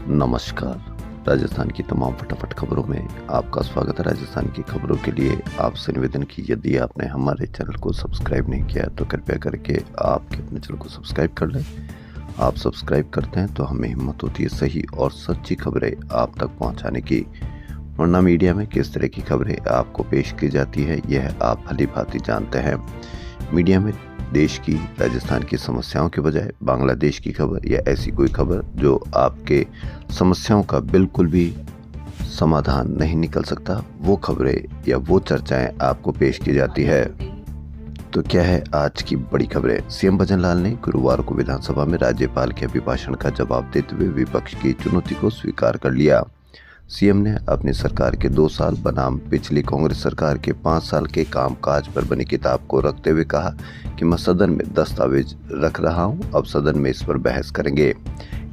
नमस्कार। राजस्थान की तमाम फटाफट खबरों में आपका स्वागत है। राजस्थान की खबरों के लिए आपसे निवेदन की यदि आपने हमारे चैनल को सब्सक्राइब नहीं किया तो कृपया करके आपके अपने चैनल को सब्सक्राइब कर लें। आप सब्सक्राइब करते हैं तो हमें हिम्मत होती है सही और सच्ची खबरें आप तक पहुंचाने की। वरना मीडिया में किस तरह की खबरें आपको पेश की जाती है यह आप भली भांति जानते हैं। मीडिया में देश की, राजस्थान की समस्याओं के बजाय बांग्लादेश की खबर या ऐसी कोई खबर जो आपके समस्याओं का बिल्कुल भी समाधान नहीं निकल सकता, वो खबरें या वो चर्चाएं आपको पेश की जाती है। तो क्या है आज की बड़ी खबरें। सीएम भजन लाल ने गुरुवार को विधानसभा में राज्यपाल के अभिभाषण का जवाब देते हुए विपक्ष की चुनौती को स्वीकार कर लिया। सीएम ने अपनी सरकार के 2 साल बनाम पिछली कांग्रेस सरकार के 5 साल के कामकाज पर बनी किताब को रखते हुए कहा कि मैं सदन में दस्तावेज रख रहा हूं, अब सदन में इस पर बहस करेंगे।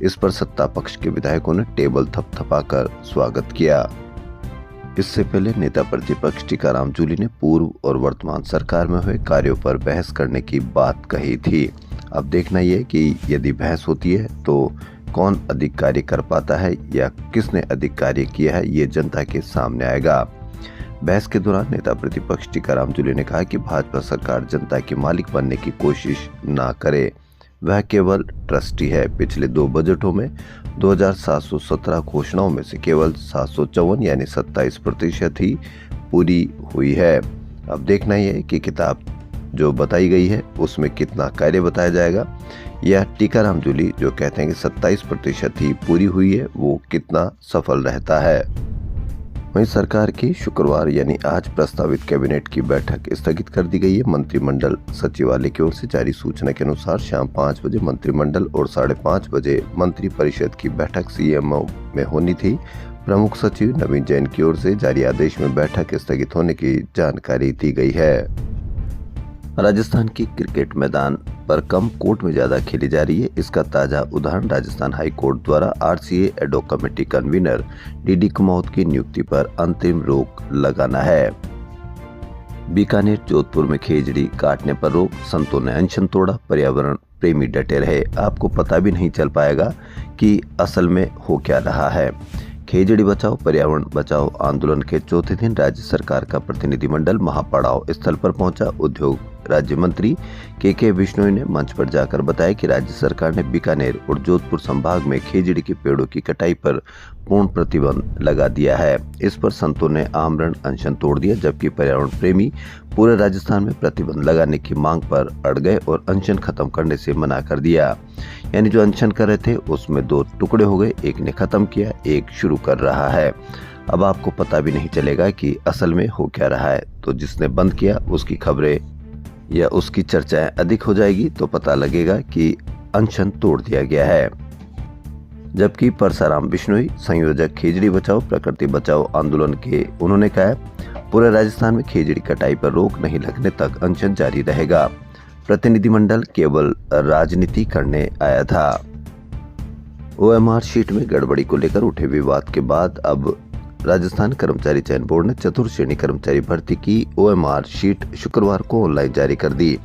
इस पर सत्ता पक्ष के विधायकों ने टेबल थपथपाकर स्वागत किया। इससे पहले नेता प्रतिपक्ष टीकाराम जूली ने पूर्व और वर्तमान सरकार में हुए कार्यों पर बहस करने की बात कही थी। अब देखना यह कि यदि बहस होती है तो कौन अधिक कार्य कर पाता है या किसने अधिक कार्य किया है, ये जनता के सामने आएगा। बहस के दौरान नेता प्रतिपक्ष टीकाराम जूली ने कहा कि भाजपा सरकार जनता के मालिक बनने की कोशिश ना करे, वह केवल ट्रस्टी है। पिछले 2 बजटों में 2717 घोषणाओं में से केवल 754 यानी 27% ही पूरी हुई है। अब देखना यह है कि किताब जो बताई गई है उसमें कितना कार्य बताया जाएगा, या टीकाराम जूली जो कहते हैं कि 27% ही पूरी हुई है वो कितना सफल रहता है। वहीं सरकार की शुक्रवार यानी आज प्रस्तावित कैबिनेट की बैठक स्थगित कर दी गई है। मंत्रिमंडल सचिवालय की ओर से जारी सूचना के अनुसार शाम 5 बजे मंत्रिमंडल और 5:30 बजे मंत्री परिषद की बैठक सीएमओ में होनी थी। प्रमुख सचिव नवीन जैन की ओर से जारी आदेश में बैठक स्थगित होने की जानकारी दी गई है। राजस्थान की क्रिकेट मैदान पर कम, कोर्ट में ज्यादा खेली जा रही है। इसका ताजा उदाहरण राजस्थान हाई कोर्ट द्वारा RCA ad hoc committee convener DD Kumawat की नियुक्ति पर अंतरिम रोक लगाना है। बीकानेर जोधपुर में खेजड़ी काटने पर रोक, संतों ने अनशन तोड़ा, पर्यावरण प्रेमी डटे रहे। आपको पता भी नहीं चल पाएगा कि असल में हो क्या रहा है। खेजड़ी बचाओ पर्यावरण बचाओ आंदोलन के चौथे दिन राज्य सरकार का प्रतिनिधिमंडल महापड़ाव स्थल पर पहुंचा। उद्योग राज्य मंत्री के बिश्नोई ने मंच पर जाकर बताया कि राज्य सरकार ने बीकानेर और जोधपुर संभाग में खेजड़ी के पेड़ों की कटाई पर पूर्ण प्रतिबंध लगा दिया है। इस पर संतों ने आमरण अनशन तोड़ दिया, जबकि पर्यावरण प्रेमी पूरे राजस्थान में प्रतिबंध लगाने की मांग पर अड़ गए और अनशन खत्म करने से मना कर दिया। यानी जो अनशन कर रहे थे उसमें 2 टुकड़े हो गए, एक ने खत्म किया, एक शुरू कर रहा है। अब आपको पता भी नहीं चलेगा कि असल में हो क्या रहा है। तो जिसने बंद किया उसकी खबरें या उसकी चर्चाएं अधिक हो जाएगी तो पता लगेगा कि अनशन तोड़ दिया गया है। जबकि परसाराम बिश्नोई संयोजक खेजड़ी बचाओ प्रकृति बचाओ आंदोलन के, उन्होंने कहा पूरे राजस्थान में खेजड़ी कटाई पर रोक नहीं लगने तक अनशन जारी रहेगा। प्रतिनिधिमंडल केवल राजनीति करने आया था। ओएमआर शीट में गड़बड़ी को लेकर उठे विवाद के बाद अब राजस्थान कर्मचारी चयन बोर्ड ने चतुर्थ श्रेणी कर्मचारी भर्ती की ओएमआर शीट शुक्रवार को ऑनलाइन जारी कर दी।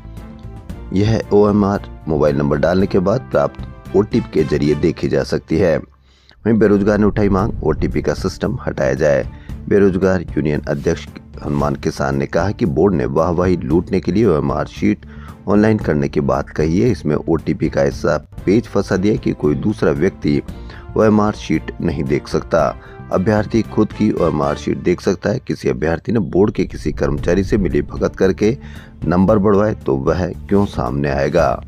यह ओएमआर मोबाइल नंबर डालने के बाद प्राप्त ओटीपी के जरिए देखी जा सकती है। वहीं बेरोजगार ने उठाई मांग, ओटीपी का सिस्टम हटाया जाए। बेरोजगार यूनियन अध्यक्ष हनुमान किसान ने कहा कि बोर्ड ने वाहवाही लूटने के लिए ओएमआर शीट ऑनलाइन करने की बात कही है। इसमें ओटीपी का ऐसा पेज फंसा दिया कि कोई दूसरा व्यक्ति ओएमआर शीट नहीं देख सकता। अभ्यर्थी खुद की ओएमआर शीट देख सकता है। किसी अभ्यर्थी ने बोर्ड के किसी कर्मचारी से मिली भगत करके नंबर बढ़वाए तो वह क्यों सामने आएगा।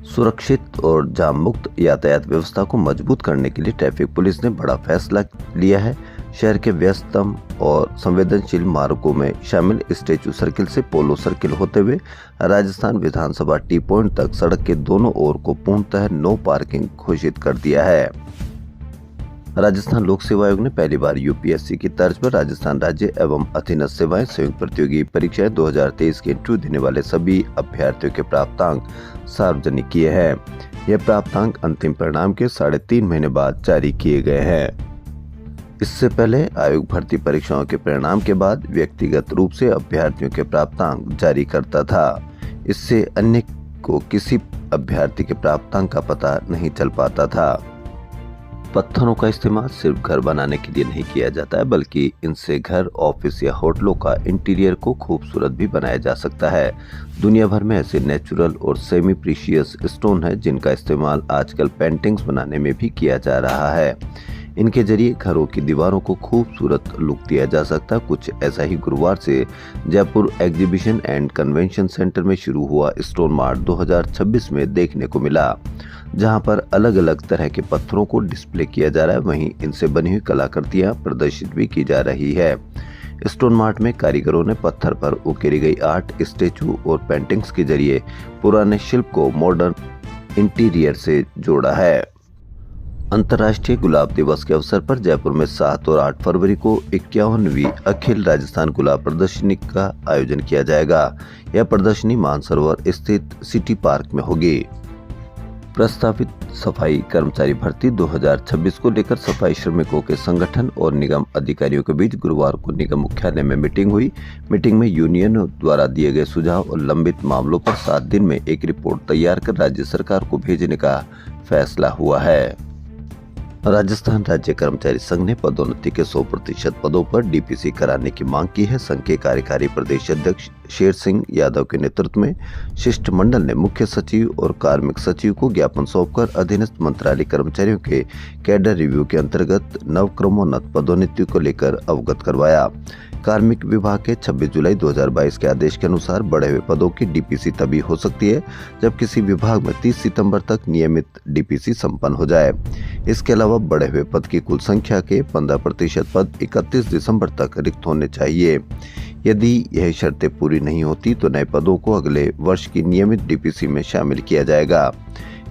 सुरक्षित और जाम मुक्त यातायात व्यवस्था को मजबूत करने के लिए ट्रैफिक पुलिस ने बड़ा फैसला लिया है। शहर के व्यस्तम और संवेदनशील मार्गों में शामिल स्टैचू सर्किल से पोलो सर्किल होते हुए राजस्थान विधानसभा टी पॉइंट तक सड़क के दोनों ओर को पूर्णतः नो पार्किंग घोषित कर दिया है। राजस्थान लोक सेवा आयोग ने पहली बार यूपीएससी की तर्ज पर राजस्थान राज्य एवं अधीनस्थ सेवाएं संयुक्त प्रतियोगी परीक्षाएं 2023 के इंटरव्यू देने वाले सभी अभ्यर्थियों के प्राप्तांक सार्वजनिक किए हैं। यह प्राप्तांक अंतिम परिणाम के 3.5 महीने बाद जारी किए गए हैं। इससे पहले आयोग भर्ती परीक्षाओं के परिणाम के बाद व्यक्तिगत रूप से अभ्यर्थियों के प्राप्तांक जारी करता था। इससे अन्य को किसी अभ्यर्थी के प्राप्तांक का पता नहीं चल पाता था। पत्थरों का इस्तेमाल सिर्फ घर बनाने के लिए नहीं किया जाता है, बल्कि इनसे घर, ऑफिस या होटलों का इंटीरियर को खूबसूरत भी बनाया जा सकता है। दुनिया भर में ऐसे नेचुरल और सेमी प्रीशियस स्टोन है जिनका इस्तेमाल आजकल पेंटिंग्स बनाने में भी किया जा रहा है। इनके जरिए घरों की दीवारों को खूबसूरत लुक दिया जा सकता है। कुछ ऐसा ही गुरुवार से Jaipur exhibition and convention centre में शुरू हुआ स्टोन मार्ट 2026 में देखने को मिला, जहां पर अलग अलग तरह के पत्थरों को डिस्प्ले किया जा रहा है। वहीं इनसे बनी हुई कलाकृतियां प्रदर्शित भी की जा रही है। स्टोन मार्ट में कारीगरों ने पत्थर पर उकेरी गई आर्ट, स्टेचू और पेंटिंग्स के जरिए पुराने शिल्प को मॉडर्न इंटीरियर से जोड़ा है। अंतर्राष्ट्रीय गुलाब दिवस के अवसर पर जयपुर में 7 और 8 फरवरी को 51वीं अखिल राजस्थान गुलाब प्रदर्शनी का आयोजन किया जाएगा। यह प्रदर्शनी मानसरोवर स्थित सिटी पार्क में होगी। प्रस्तावित सफाई कर्मचारी भर्ती 2026 को लेकर सफाई श्रमिकों के संगठन और निगम अधिकारियों के बीच गुरुवार को निगम मुख्यालय में मीटिंग हुई। मीटिंग में यूनियन द्वारा दिए गए सुझाव और लंबित मामलों पर 7 दिन में एक रिपोर्ट तैयार कर राज्य सरकार को भेजने का फैसला हुआ है। राजस्थान राज्य कर्मचारी संघ ने पदोन्नति के 100% पदों पर डीपीसी कराने की मांग की है। संघ के कार्यकारी प्रदेश अध्यक्ष शेर सिंह यादव के नेतृत्व में शिष्टमंडल ने मुख्य सचिव और कार्मिक सचिव को ज्ञापन सौंपकर अधीनस्थ मंत्रालय कर्मचारियों के कैडर रिव्यू के अंतर्गत नवक्रमोन्नत पदोन्नति को लेकर अवगत करवाया। कार्मिक विभाग के 26 जुलाई 2022 के आदेश के अनुसार बढ़े हुए पदों की डीपीसी तभी हो सकती है जब किसी विभाग में 30 सितंबर तक नियमित डीपीसी संपन्न हो जाए। इसके अलावा बढ़े हुए पद की कुल संख्या के 15% पद 31 दिसंबर तक रिक्त होने चाहिए। यदि यह शर्तें पूरी नहीं होती तो नए पदों को अगले वर्ष की नियमित डीपीसी में शामिल किया जाएगा।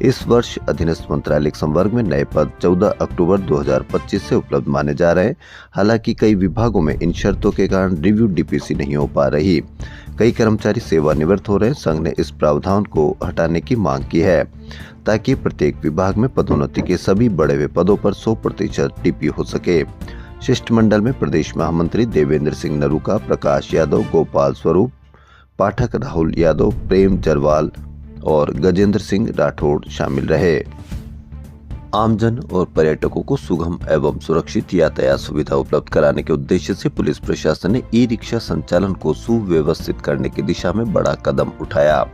इस वर्ष अधीनस्थ मंत्रालय संवर्ग में नए पद 14 अक्टूबर 2025 से उपलब्ध माने जा रहे हैं। हालांकि कई विभागों में इन शर्तों के कारण रिव्यू डीपीसी नहीं हो पा रही। कई कर्मचारी सेवानिवृत्त हो रहे हैं। संघ ने इस प्रावधान को हटाने की मांग की है ताकि प्रत्येक विभाग में पदोन्नति के सभी बढ़े हुए पदों पर 100% डीपी हो सके। शिष्टमंडल में प्रदेश महामंत्री देवेंद्र सिंह नरूका, प्रकाश यादव, गोपाल स्वरूप पाठक, राहुल यादव, प्रेम जरवाल और गजेंद्र सिंह राठौड़ शामिल रहे। आमजन और पर्यटकों को सुगम एवं सुरक्षित यातायात सुविधा उपलब्ध कराने के उद्देश्य से पुलिस प्रशासन ने ई रिक्शा संचालन को सुव्यवस्थित करने की दिशा में बड़ा कदम उठाया।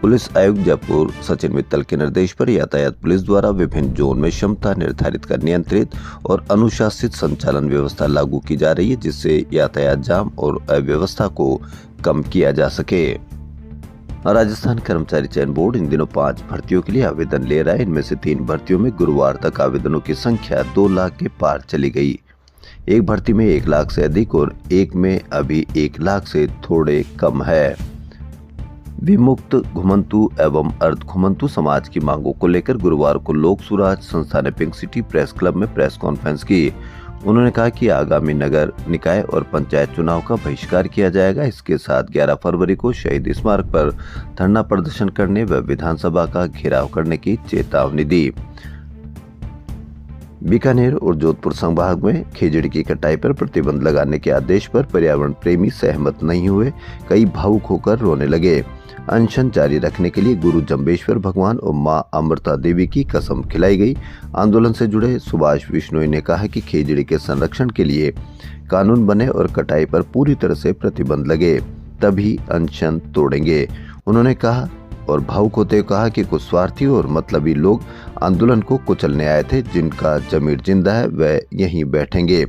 पुलिस आयुक्त जयपुर सचिन मित्तल के निर्देश पर यातायात पुलिस द्वारा विभिन्न जोन में क्षमता निर्धारित कर नियंत्रित और अनुशासित संचालन व्यवस्था लागू की जा रही है, जिससे यातायात जाम और अव्यवस्था को कम किया जा सके। राजस्थान कर्मचारी चयन बोर्ड इन दिनों 5 भर्तियों के लिए आवेदन ले रहा है। इनमें से 3 भर्तियों में गुरुवार तक आवेदनों की संख्या 2 लाख के पार चली गई। एक भर्ती में 1 लाख से अधिक और एक में अभी 1 लाख से थोड़े कम है। विमुक्त घुमंतु एवं अर्ध घुमंतु समाज की मांगों को लेकर गुरुवार को लोक सुराज संस्था ने पिंक सिटी प्रेस क्लब में प्रेस कॉन्फ्रेंस की। उन्होंने कहा कि आगामी नगर निकाय और पंचायत चुनाव का बहिष्कार किया जाएगा। इसके साथ 11 फरवरी को शहीद स्मारक पर धरना प्रदर्शन करने व विधानसभा का घेराव करने की चेतावनी दी। बीकानेर और जोधपुर संभाग में खेजड़ी की कटाई पर प्रतिबंध लगाने के आदेश पर पर्यावरण प्रेमी सहमत नहीं हुए। कई भावुक होकर रोने लगे। अनशन जारी रखने के लिए गुरु जम्बेश्वर भगवान और मां अमृता देवी की कसम खिलाई गई। आंदोलन से जुड़े सुभाष बिश्नोई ने कहा कि खेजड़ी के संरक्षण के लिए कानून बने और कटाई पर पूरी तरह से प्रतिबंध लगे, तभी अनशन तोड़ेंगे। उन्होंने कहा और भावुक होते हुए कहा कि कुछ स्वार्थी और मतलबी लोग आंदोलन को कुचलने आए थे। जिनका जमीर जिंदा है वह यहीं बैठेंगे,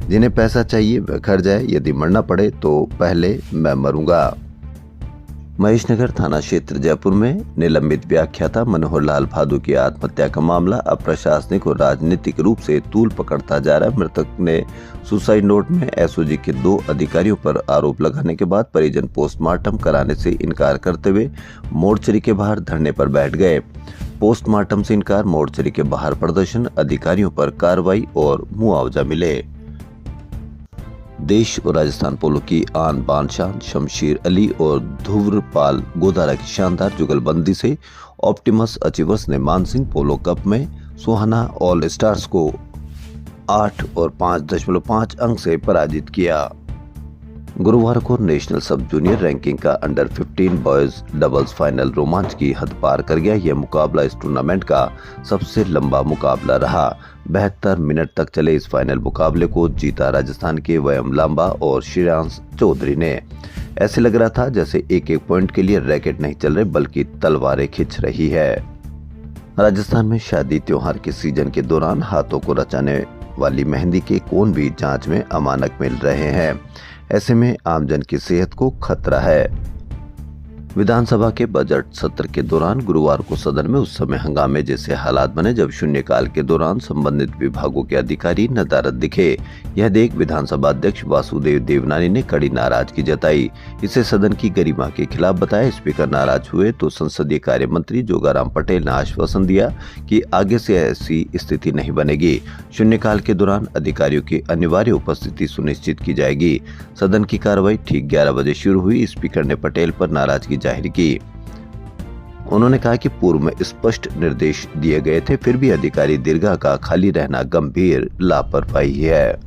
जिन्हें पैसा चाहिए वह घर जाए, यदि मरना पड़े तो पहले मैं मरूंगा। महेशनगर थाना क्षेत्र जयपुर में निलंबित व्याख्याता मनोहर लाल भादु की आत्महत्या का मामला अप्रशासनिक और राजनीतिक रूप से तूल पकड़ता जा रहा है। मृतक ने सुसाइड नोट में एसओजी के 2 अधिकारियों पर आरोप लगाने के बाद परिजन पोस्टमार्टम कराने से इनकार करते हुए मोर्चरी के बाहर धरने पर बैठ गए। पोस्टमार्टम से इनकार, मोर्चरी के बाहर प्रदर्शन, अधिकारियों पर कार्रवाई और मुआवजा मिले। देश और राजस्थान पोलो की आन बान शान शमशीर अली और ध्रुवपाल गोदारा की शानदार जुगलबंदी से ऑप्टिमस अचीवर्स ने मानसिंह पोलो कप में सुहाना ऑल स्टार्स को 8 और 5.5 अंक से पराजित किया। गुरुवार को नेशनल सब जूनियर रैंकिंग का अंडर 15 बॉयज डबल्स फाइनल रोमांच की हद पार कर गया। यह मुकाबला इस टूर्नामेंट का सबसे लंबा मुकाबला रहा। 72 मिनट तक चले इस फाइनल मुकाबले को जीता राजस्थान के वयम लांबा और श्रेयांश चौधरी ने। ऐसे लग रहा था जैसे एक एक पॉइंट के लिए रैकेट नहीं चल रहे बल्कि तलवारें खिंच रही है। राजस्थान में शादी त्योहार के सीजन के दौरान हाथों को रचाने वाली मेहंदी के कोन भी जांच में अमानक मिल रहे हैं। ऐसे में आमजन की सेहत को खतरा है। विधानसभा के बजट सत्र के दौरान गुरुवार को सदन में उस समय हंगामे जैसे हालात बने जब शून्यकाल के दौरान संबंधित विभागों के अधिकारी नदारद दिखे। यह देख विधानसभा अध्यक्ष वासुदेव देवनानी ने कड़ी नाराजगी जताई। इसे सदन की गरिमा के खिलाफ बताया। स्पीकर नाराज हुए तो संसदीय कार्य मंत्री जोगाराम पटेल ने आश्वासन दिया कि आगे से ऐसी स्थिति नहीं बनेगी। शून्यकाल के दौरान अधिकारियों की अनिवार्य उपस्थिति सुनिश्चित की जाएगी। सदन की कार्रवाई ठीक 11 बजे शुरू हुई। स्पीकर ने पटेल पर नाराजगी जाहिर की। उन्होंने कहा कि पूर्व में स्पष्ट निर्देश दिए गए थे, फिर भी अधिकारी दीर्घा का खाली रहना गंभीर लापरवाही है।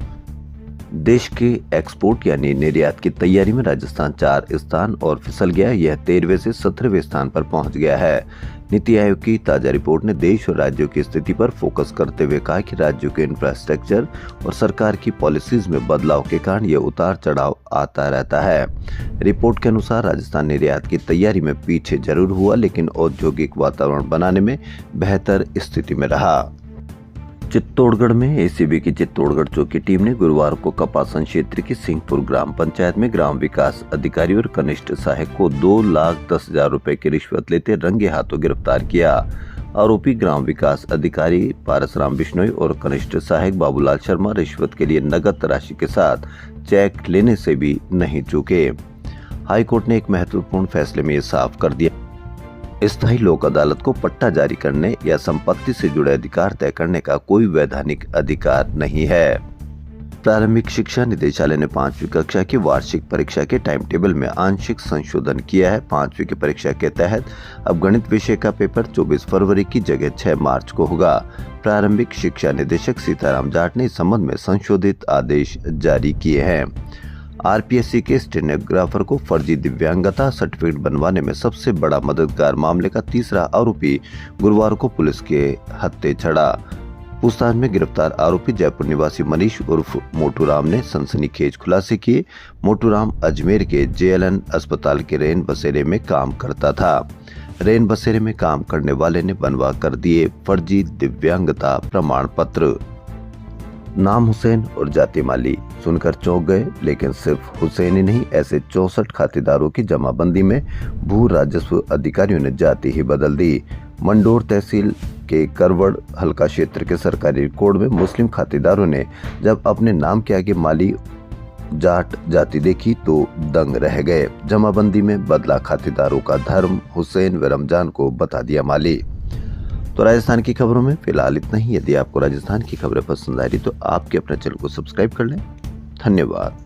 देश के एक्सपोर्ट यानी निर्यात की तैयारी में राजस्थान 4 स्थान और फिसल गया। यह 13वें से 17वें स्थान पर पहुंच गया है। नीति आयोग की ताजा रिपोर्ट ने देश और राज्यों की स्थिति पर फोकस करते हुए कहा कि राज्यों के इंफ्रास्ट्रक्चर और सरकार की पॉलिसीज में बदलाव के कारण यह उतार चढ़ाव आता रहता है। रिपोर्ट के अनुसार राजस्थान निर्यात की तैयारी में पीछे जरूर हुआ, लेकिन औद्योगिक वातावरण बनाने में बेहतर स्थिति में रहा। चित्तौड़गढ़ में एसीबी की चित्तौड़गढ़ चौकी टीम ने गुरुवार को कपासन क्षेत्र की सिंहपुर ग्राम पंचायत में ग्राम विकास अधिकारी और कनिष्ठ सहायक को 2,10,000 रुपए की रिश्वत लेते रंगे हाथों गिरफ्तार किया। आरोपी ग्राम विकास अधिकारी पारसराम बिश्नोई और कनिष्ठ सहायक बाबूलाल शर्मा रिश्वत के लिए नगद राशि के साथ चेक लेने से भी नहीं चूके। हाईकोर्ट ने एक महत्वपूर्ण फैसले में ये साफ कर दिया, स्थायी लोक अदालत को पट्टा जारी करने या संपत्ति से जुड़े अधिकार तय करने का कोई वैधानिक अधिकार नहीं है। प्रारंभिक शिक्षा निदेशालय ने 5वीं कक्षा की वार्षिक परीक्षा के टाइम टेबल में आंशिक संशोधन किया है। 5वीं की परीक्षा के तहत अब गणित विषय का पेपर 24 फरवरी की जगह 6 मार्च को होगा। प्रारंभिक शिक्षा निदेशक सीताराम जाट ने इस संबंध में संशोधित आदेश जारी किए हैं। आरपीएससी के स्टेनोग्राफर को फर्जी दिव्यांगता सर्टिफिकेट बनवाने में सबसे बड़ा मददगार मामले का तीसरा आरोपी गुरुवार को पुलिस के हत्थे चढ़ा। पूछताछ में गिरफ्तार आरोपी जयपुर निवासी मनीष उर्फ मोटूराम ने सनसनीखेज खुलासे किए। मोटूराम अजमेर के जेएलएन अस्पताल के रेन बसेरे में काम करता था। रेन बसेरे में काम करने वाले ने बनवा कर दिए फर्जी दिव्यांगता प्रमाण पत्र। नाम हुसैन और जाति माली सुनकर चौंक गए, लेकिन सिर्फ हुसैन ही नहीं, ऐसे 64 खातेदारों की जमाबंदी में भू राजस्व अधिकारियों ने जाति ही बदल दी। मंडोर तहसील के करवड़ हल्का क्षेत्र के सरकारी रिकॉर्ड में मुस्लिम खातेदारों ने जब अपने नाम के आगे माली जाट जाति देखी तो दंग रह गए। जमाबंदी में बदला खातेदारों का धर्म, हुसैन व रमजान को बता दिया माली। तो राजस्थान की खबरों में फिलहाल इतना ही। यदि आपको राजस्थान की खबरें पसंद आ रही तो आपके अपने चैनल को सब्सक्राइब कर लें। धन्यवाद।